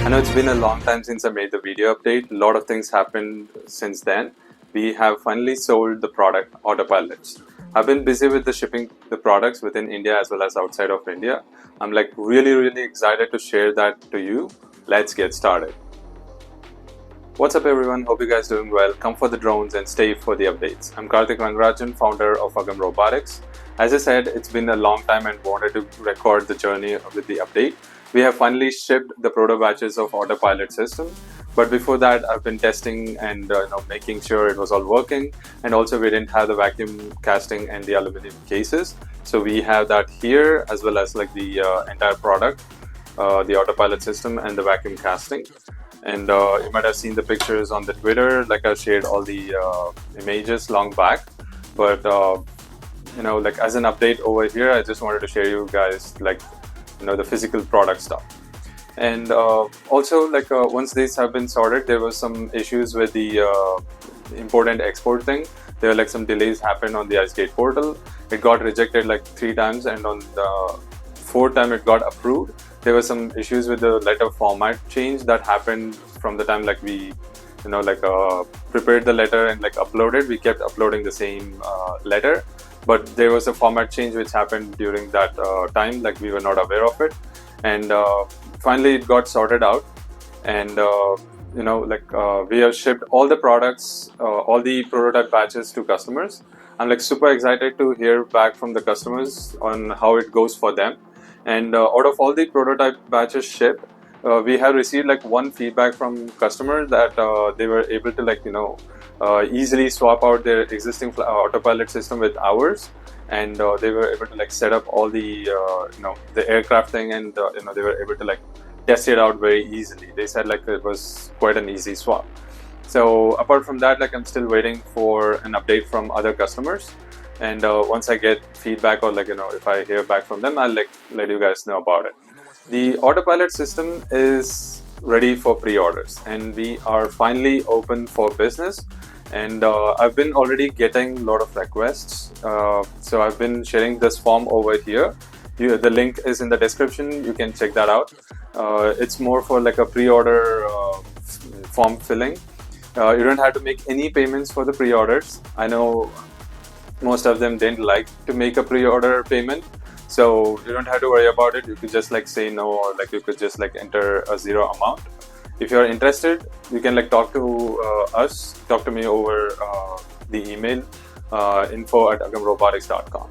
I know it's been a long time since I made the video update. A lot of things happened since then. We have finally sold the product Autopilots. I've been busy with the shipping the products within India as well as outside of India. I'm like really excited to share that to you. Let's get started. What's up everyone, hope you guys doing well. Come for the drones and stay for the updates. I'm Karthik Rangarajan, founder of Agam Robotics. As I said, it's been a long time and wanted to record the journey with the update. We have finally shipped the proto batches of Autopilot system, but before that I've been testing and making sure it was all working, and also we didn't have the vacuum casting and the aluminum cases, so we have that here as well as like the entire product, the Autopilot system and the vacuum casting. And you might have seen the pictures on the Twitter, like I shared all the images long back, but like as an update over here, I just wanted to share you guys like the physical product stuff. And also like once these have been sorted, there was some issues with the import and export thing. There were like some delays happened on the IceGate portal. It got rejected like 3 times, and on the 4th time it got approved. There were some issues with the letter format change that happened from the time like we prepared the letter and like uploaded. We kept uploading the same letter, but there was a format change which happened during that time, like we were not aware of it. And finally it got sorted out, and we have shipped all the products, all the prototype batches to customers. I'm like super excited to hear back from the customers on how it goes for them. And out of all the prototype batches shipped, we have received like one feedback from customers that they were able to easily swap out their existing Autopilot system with ours, and they were able to like set up all the the aircraft thing, and they were able to like test it out very easily. They said like it was quite an easy swap. So apart from that, like I'm still waiting for an update from other customers, and once I get feedback or like if I hear back from them, I'll like let you guys know about it. The Autopilot system is ready for pre-orders, and we are finally open for business. And I've been already getting a lot of requests, so I've been sharing this form over here. The link is in the description, you can check that out. It's more for like a pre-order form filling. You don't have to make any payments for the pre-orders. I know most of them didn't like to make a pre-order payment, so you don't have to worry about it. You could just like say no, or like you could just like enter a 0 amount. If you're interested, you can like talk to talk to me over the email info@agamrobotics.com.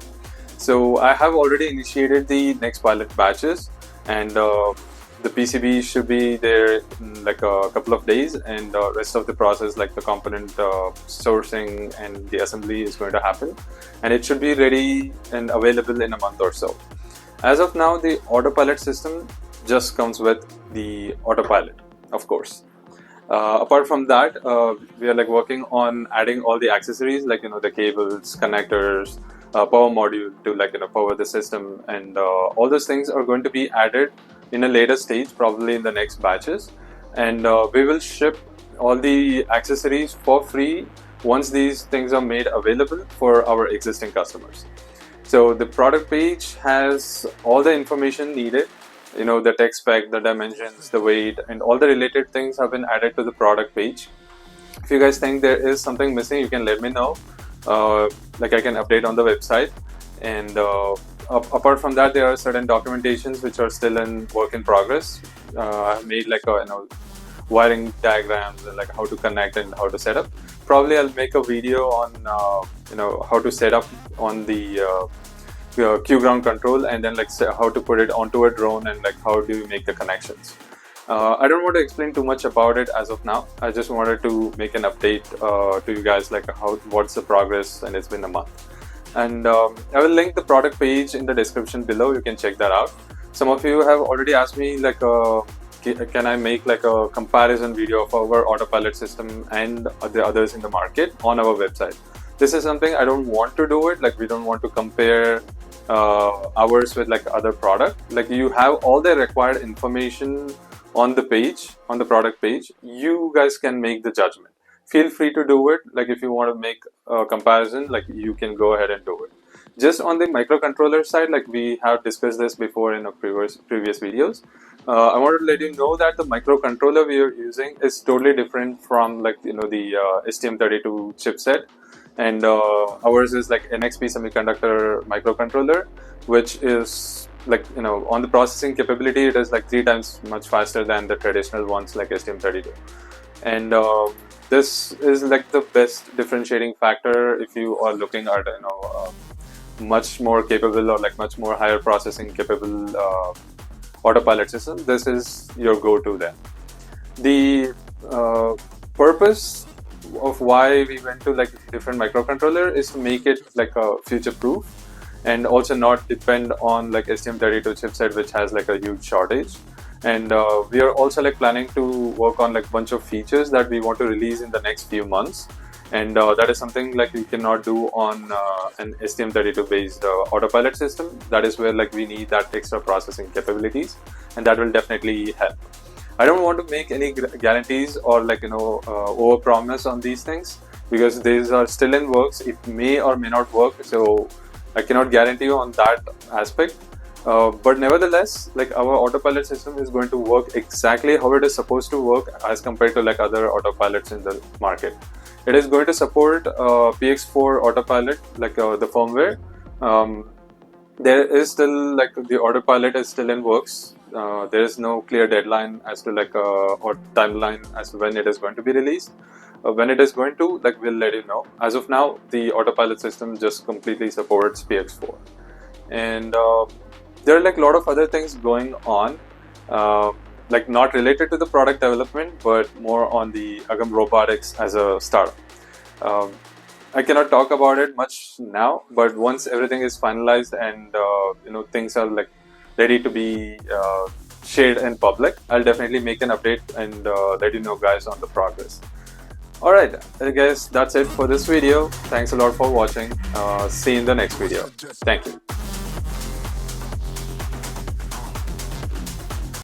So I have already initiated the next pilot batches, and the PCB should be there in like a couple of days, and the rest of the process like the component sourcing and the assembly is going to happen, and it should be ready and available in a month or so. As of now, the Autopilot system just comes with the Autopilot, of course. Apart from that, we are like working on adding all the accessories like the cables, connectors, power module to like power the system, and all those things are going to be added in a later stage, probably in the next batches. And we will ship all the accessories for free once these things are made available for our existing customers. So the product page has all the information needed, the tech spec, the dimensions, the weight, and all the related things have been added to the product page. If you guys think there is something missing, you can let me know. Like I can update on the website. And apart from that, there are certain documentations which are still in work in progress. I've made like wiring diagrams and like how to connect and how to set up. Probably I'll make a video on how to set up on the Q ground control, and then like how to put it onto a drone, and like how do you make the connections. I don't want to explain too much about it as of now. I just wanted to make an update to you guys, like what's the progress, and it's been a month. And I will link the product page in the description below. You can check that out. Some of you have already asked me like can I make like a comparison video of our Autopilot system and the others in the market on our website. This is something I don't want to do it. Like we don't want to compare ours with like other product. Like you have all the required information on the page, on the product page. You guys can make the judgment. Feel free to do it. Like if you want to make a comparison, like you can go ahead and do it. Just on the microcontroller side, like we have discussed this before in a previous videos, I wanted to let you know that the microcontroller we are using is totally different from like the STM32 chipset, and ours is like NXP semiconductor microcontroller, which is like on the processing capability it is like 3 times much faster than the traditional ones like STM32, and this is like the best differentiating factor if you are looking at much more capable or like much more higher processing capable autopilot system. This is your go-to then. The purpose of why we went to like different microcontroller is to make it like a future proof and also not depend on like STM32 chipset, which has like a huge shortage. And we are also like planning to work on like bunch of features that we want to release in the next few months, and that is something like we cannot do on an STM32 based autopilot system. That is where like we need that extra processing capabilities, and that will definitely help. I don't want to make any guarantees or like over promise on these things, because these are still in works. It may or may not work, so I cannot guarantee you on that aspect. But nevertheless, like our autopilot system is going to work exactly how it is supposed to work as compared to like other autopilots in the market. It is going to support PX4 Autopilot, like the firmware. There is still like the autopilot is still in works. There is no clear deadline as to like or timeline as to when it is going to be released. When it is going to, like, we'll let you know. As of now, the autopilot system just completely supports PX4, and there are like a lot of other things going on, like not related to the product development, but more on the Agam Robotics as a startup. I cannot talk about it much now, but once everything is finalized and things are like ready to be shared in public, I'll definitely make an update and let you know guys on the progress. Alright, I guess that's it for this video. Thanks a lot for watching. See you in the next video. Thank you.